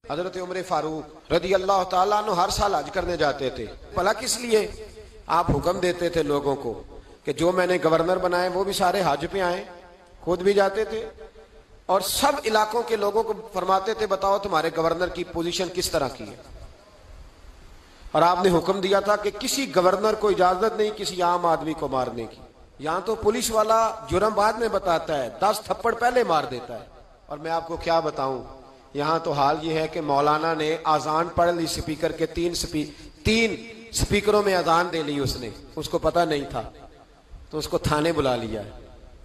हजरत उमर फारूक रदी अल्लाह ताला अन्हु हर साल हज करने जाते थे। भला किस लिए? आप हुक्म देते थे लोगों को कि जो मैंने गवर्नर बनाए वो भी सारे हज पे आए, खुद भी जाते थे और सब इलाकों के लोगों को फरमाते थे बताओ तुम्हारे गवर्नर की पोजीशन किस तरह की है। और आपने हुक्म दिया था कि किसी गवर्नर को इजाजत नहीं किसी आम आदमी को मारने की। यहां तो पुलिस वाला जुर्म बाद में बताता है, 10 थप्पड़ पहले मार देता है। और मैं आपको क्या बताऊं, यहां तो हाल ये है कि मौलाना ने आजान पढ़ ली, स्पीकर के तीन स्पीकरों में अजान दे ली उसने, उसको पता नहीं था तो उसको थाने बुला लिया है।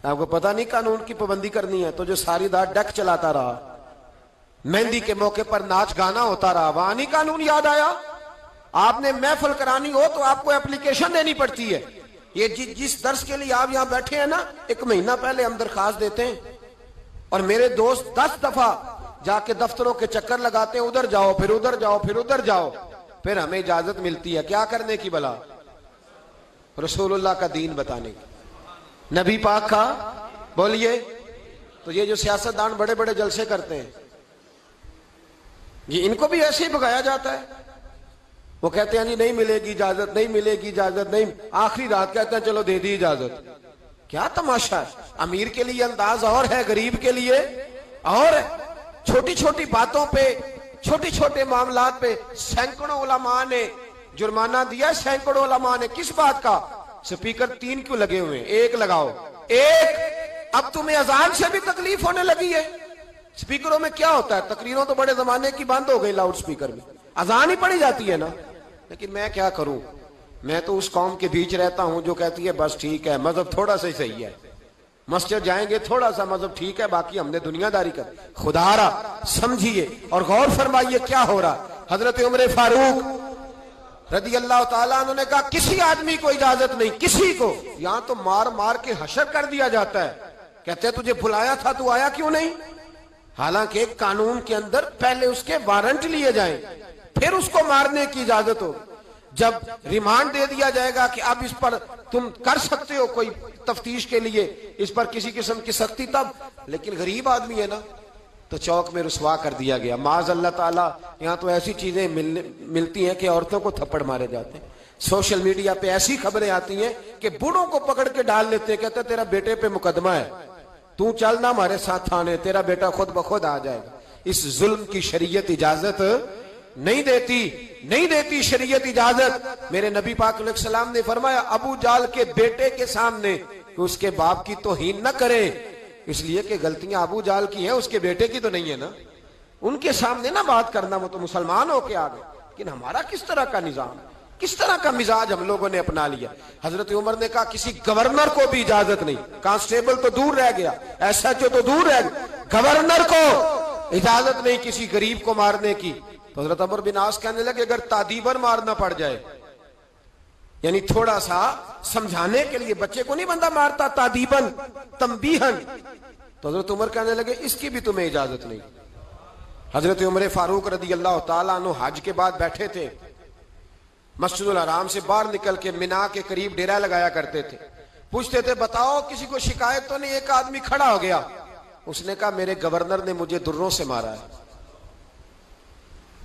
आपको पता नहीं कानून की पाबंदी करनी है तो जो सारी रात डेक चलाता रहा, मेहंदी के मौके पर नाच गाना होता रहा, वहां नहीं कानून याद आया? आपने महफिल करानी हो तो आपको एप्लीकेशन देनी पड़ती है। ये जिस दर्श के लिए आप यहां बैठे हैं ना, 1 महीना पहले हम दरखास्त देते हैं और मेरे दोस्त 10 दफा जाके दफ्तरों के चक्कर लगाते हैं, उधर जाओ फिर उधर जाओ फिर उधर जाओ, फिर हमें इजाजत मिलती है क्या करने की? भला रसूलुल्लाह का दीन बताने की, नबी पाक का। बोलिए, तो ये जो सियासतदान बड़े बड़े जलसे करते हैं, ये इनको भी ऐसे ही भगाया जाता है। वो कहते हैं जी नहीं मिलेगी इजाजत, नहीं मिलेगी इजाजत, नहीं, आखिरी रात कहते हैं चलो दे दी इजाजत। क्या तमाशा है? अमीर के लिए अंदाज और है, गरीब के लिए और छोटी छोटी बातों पे, छोटे छोटे मामलात पे सैकड़ों उलमा ने जुर्माना दिया, सैकड़ों उलमा ने। किस बात का? स्पीकर 3 क्यों लगे हुए? 1 लगाओ, 1। अब तुम्हें अजान से भी तकलीफ होने लगी है। स्पीकरों में क्या होता है, तकरीरों तो बड़े जमाने की बंद हो गई, लाउड स्पीकर में अजान ही पड़ी जाती है ना। लेकिन मैं क्या करूं, मैं तो उस कौम के बीच रहता हूं जो कहती है बस ठीक है, मजहब थोड़ा सा ही सही है, मस्जिद जाएंगे थोड़ा सा मजहब ठीक है, बाकी हमने दुनियादारी कर। खुदारा समझिए और गौर फरमाइए क्या हो रहा। हजरत उमर फारूक रदी अल्लाह ताला अन्हु ने कहा किसी आदमी को इजाजत नहीं, किसी को। यहां तो मार मार के हशर कर दिया जाता है। कहते तुझे बुलाया था, तू आया क्यों नहीं? हालांकि कानून के अंदर पहले उसके वारंट लिए जाएं, फिर उसको मारने की इजाजत हो। जब रिमांड दे दिया जाएगा कि अब इस पर तुम कर सकते हो कोई तफ्तीश के लिए, इस पर किसी किस्म की सख्ती, तब। लेकिन गरीब आदमी है ना, तो चौक में रुसवा कर दिया गया। माज अल्लाह ताला, यहाँ तो ऐसी चीजें मिलती हैं कि औरतों को थप्पड़ मारे जाते हैं। सोशल मीडिया पे ऐसी खबरें आती हैं कि बूढ़ों को पकड़ के डाल लेते हैं, कहते तेरा बेटे पे मुकदमा है, तू चल ना हमारे साथ थाने, तेरा बेटा खुद ब खुद आ जाएगा। इस जुल्म की शरीयत इजाजत नहीं देती, नहीं देती शरीयत इजाजत। मेरे नबी पाक अलैहि सलाम ने फरमाया अबू जाल के बेटे के सामने कि उसके बाप की तौहीन न करे, इसलिए कि गलतियां अबू जाल की है, उसके बेटे की तो नहीं है ना। उनके सामने ना बात करना, वो तो मुसलमान होके आ गए। लेकिन हमारा किस तरह का निजाम, किस तरह का मिजाज हम लोगों ने अपना लिया। हजरत उमर ने कहा किसी गवर्नर को भी इजाजत नहीं, कांस्टेबल तो दूर रह गया, SHO तो दूर रह गया, गवर्नर को इजाजत नहीं किसी गरीब को मारने की। तो हजरत अमर बिन आस कहने लगे अगर तादीबन मारना पड़ जाए, यानी थोड़ा सा समझाने के लिए, बच्चे को नहीं बंदा मारता, तादीबन तंबीहन, तो हजरत उमर कहने लगे इसकी भी तुम्हें इजाजत नहीं। हजरत उमर फारूक रदी अल्लाह ताला अन्हु हज के बाद बैठे थे, मस्जिदुल हराम से बाहर निकल के मिना के करीब डेरा लगाया करते थे। पूछते थे बताओ किसी को शिकायत तो नहीं? एक आदमी खड़ा हो गया, उसने कहा मेरे गवर्नर ने मुझे दुर्रों से मारा है,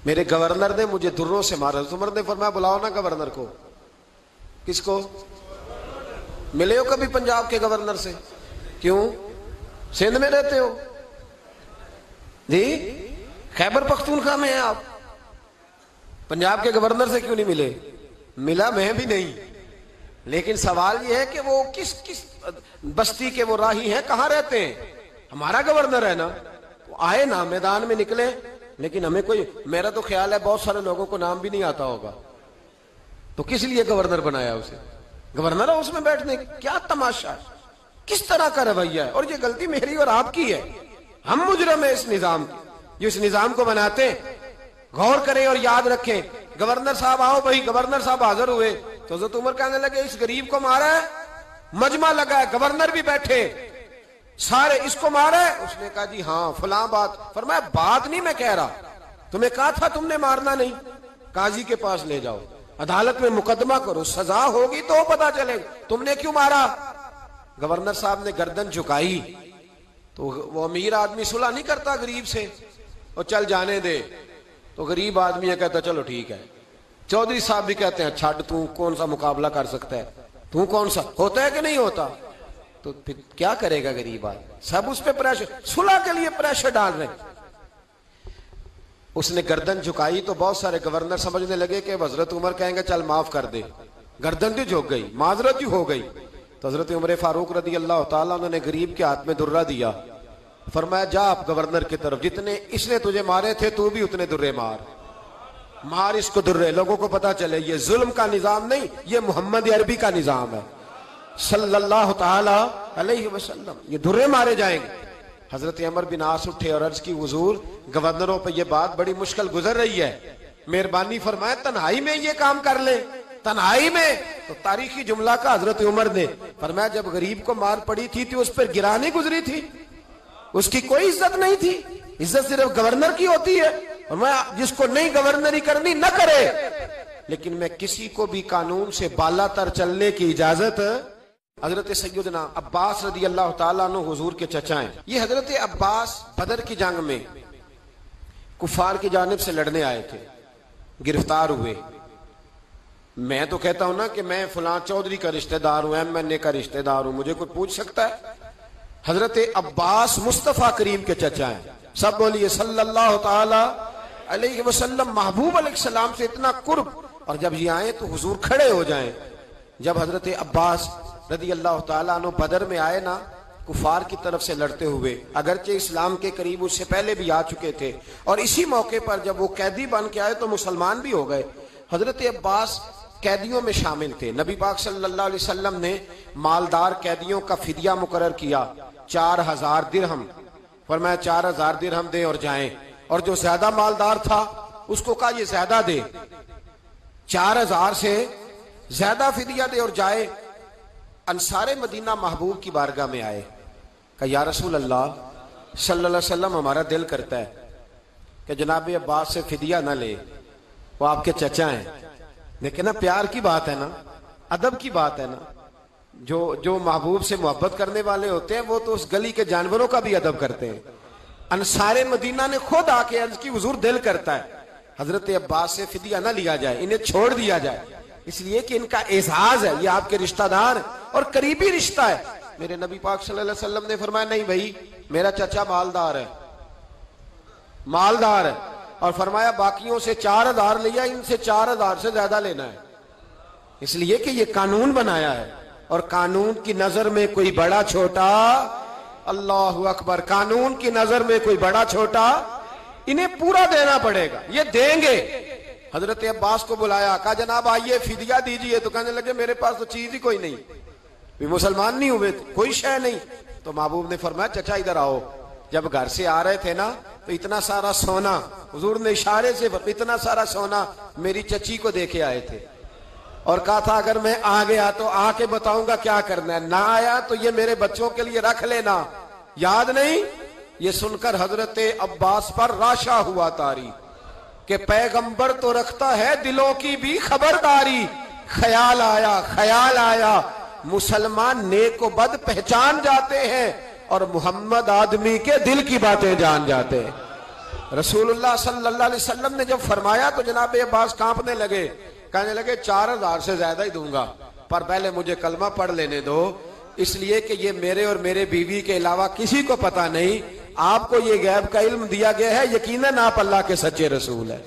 मेरे गवर्नर ने मुझे दुर्रों से मारा। उमर ने फरमाया बुलाओ ना गवर्नर को। किसको? मिले हो कभी पंजाब के गवर्नर से? क्यों, सिंध में रहते हो जी, खैबर पख्तूनख्वा में है आप, पंजाब के गवर्नर से क्यों नहीं मिले? मिला मैं भी नहीं, लेकिन सवाल यह है कि वो किस किस बस्ती के वो राही हैं, कहां रहते हैं? हमारा गवर्नर है ना, तो आए ना, मैदान में निकले। लेकिन हमें कोई, मेरा तो ख्याल है बहुत सारे लोगों को नाम भी नहीं आता होगा, तो किस लिए गवर्नर बनाया उसे? गवर्नर हाउस में बैठने, क्या तमाशा है, किस तरह का रवैया है। और ये गलती मेरी और आपकी है, हम मुजरम है इस निजाम की, जो इस निजाम को बनाते हैं। गौर करें और याद रखें, गवर्नर साहब आओ भाई, गवर्नर साहब हाजिर हुए तो हज़रत उमर कहने लगे इस गरीब को मारा है, मजमा लगा है, गवर्नर भी बैठे, सारे इसको मारा है? उसने कहा जी हाँ फलां बात। फरमाया बात नहीं मैं कह रहा, तुम्हें कहा था तुमने मारना नहीं, काजी के पास ले जाओ, अदालत में मुकदमा करो, सजा होगी तो पता चलेगा तुमने क्यों मारा। गवर्नर साहब ने गर्दन झुकाई तो वो अमीर आदमी सुलह नहीं करता गरीब से, और चल जाने दे, तो गरीब आदमी है, कहता चलो ठीक है। चौधरी साहब भी कहते हैं छाड़, तू कौन सा मुकाबला कर सकता है, तू कौन सा, होता है कि नहीं होता। तो फिर क्या करेगा गरीब आदमी, सब उस पर प्रेशर, सुलह के लिए प्रेशर डाल रहे। उसने गर्दन झुकाई तो बहुत सारे गवर्नर समझने लगे कि हजरत उमर कहेंगे चल माफ कर दे, गर्दन भी झुक गई, माजरत भी हो गई। तो हजरत उमर फारूक रदी अल्लाह ताला उन्होंने गरीब के हाथ में दुर्रा दिया, फरमाया जा आप गवर्नर की तरफ, जितने इसने तुझे मारे थे तू भी उतने दुर्रे मार, मार इसको दुर्रे, लोगों को पता चले ये जुल्म का निजाम नहीं, ये मोहम्मद अरबी का निजाम है सल्लल्लाहु ताला अलैहि वसल्लम, ये दुर्रे मारे जाएंगे। हजरत अमर बिन आस उठे और अर्ज की हुजूर गवर्नरों पर यह बात बड़ी मुश्किल गुजर रही है, मेहरबानी फरमाए तन्हाई में ये काम कर ले, तन्हाई में। तो तारीखी जुमला का हजरत उमर ने फरमाया जब गरीब को मार पड़ी थी तो उस पर गिरानी गुजरी थी, उसकी कोई इज्जत नहीं थी, इज्जत सिर्फ गवर्नर की होती है, और मैं जिसको नहीं गवर्नरी करनी न करे, लेकिन मैं किसी को भी कानून से बालातर चलने की इजाजत। हजरत सैयदना अब्बास रदी अल्लाह ताला अन्हु हुजूर के चचा हैं। ये हजरत अब्बास बदर की जंग में कुफार की जानिब से लड़ने आए थे, गिरफ्तार हुए। मैं तो कहता हूं ना कि मैं फलां चौधरी का रिश्तेदार हूं, MNA का रिश्तेदार हूं, मुझे कोई पूछ सकता है? हजरत अब्बास मुस्तफा करीम के चचा हैं, सब बोलिए सल्लल्लाहु ताला अलैहि वसल्लम। महबूब अलैहिस्सलाम से इतना कुर्ब, और जब ये आए तो हुजूर खड़े हो जाएं। जब हजरत अब्बास रदी अल्लाह ताला अन्हु बदर में आए ना, कुफार की तरफ से लड़ते हुए, अगरचे इस्लाम के करीब उससे पहले भी आ चुके थे, और इसी मौके पर जब वो कैदी बन के आए तो मुसलमान भी हो गए। हजरत अब्बास कैदियों में शामिल थे। नबी पाक सल्लल्लाहु अलैहि वसल्लम ने मालदार कैदियों का फिदिया मुकर्रर किया 4000 दिरहम, फरमाया 4000 दिरहम दे और जाएं, और जो ज्यादा मालदार था उसको कहा ये ज्यादा दे, 4000 से ज्यादा फिदिया दे और जाए। अंसारे मदीना महबूब की बारगाह में आए, कहा या रसूल अल्लाह सल्लल्लाहु अलैहि वसल्लम हमारा दिल करता है कि जनाब अब्बास से फिदिया ना ले, वो आपके चचा हैं। लेकिन ना प्यार की बात है ना, अदब की बात है ना, जो महबूब से मोहब्बत करने वाले होते हैं वो तो उस गली के जानवरों का भी अदब करते हैं। अंसारे मदीना ने खुद आके अर्ज की हुजूर दिल करता है हजरत अब्बास से फिदिया ना लिया जाए, इन्हें छोड़ दिया जाए, इसलिए कि इनका एजाज है, ये आपके रिश्तेदार और करीबी रिश्ता है। मेरे नबी पाक सल्लल्लाहु अलैहि वसल्लम ने फरमाया नहीं भाई मेरा चचा मालदार है, मालदार है, और फरमाया बाकियों से 4000 लिया, इनसे 4000 से ज्यादा लेना है, इसलिए कि ये कानून बनाया है, और कानून की नजर में कोई बड़ा छोटा, अल्लाहु अकबर, कानून की नजर में कोई बड़ा छोटा, इन्हें पूरा देना पड़ेगा, ये देंगे। हजरत अब्बास को बुलाया, कहा जनाब आइए फिदिया दीजिए, तो कहने लगे मेरे पास तो चीज ही कोई नहीं, भी मुसलमान नहीं हुए थे, कोई शय नहीं। तो महबूब ने फरमाया चचा इधर आओ। जब घर से आ रहे थे ना तो इतना सारा सोना, हुजूर ने इशारे से इतना सारा सोना मेरी चची को देके आए थे, और कहा था अगर मैं आ गया तो आके बताऊंगा क्या करना है, ना आया तो ये मेरे बच्चों के लिए रख लेना, याद नहीं। ये सुनकर हजरत अब्बास पर राशा हुआ तारी कि पैगंबर तो रखता है दिलों की भी खबरदारी। ख्याल आया मुसलमान नेक व बद पहचान जाते हैं, और मोहम्मद आदमी के दिल की बातें जान जाते हैं। रसूलुल्लाह सल्लल्लाहु अलैहि वसल्लम ने जब फरमाया तो जनाब अब्बास कांपने लगे, कहने लगे 4000 से ज्यादा ही दूंगा, पर पहले मुझे कलमा पढ़ लेने दो, इसलिए कि ये मेरे और मेरे बीवी के अलावा किसी को पता नहीं, आपको ये गैब का इल्म दिया गया है, यकीनन आप अल्लाह के सच्चे रसूल है।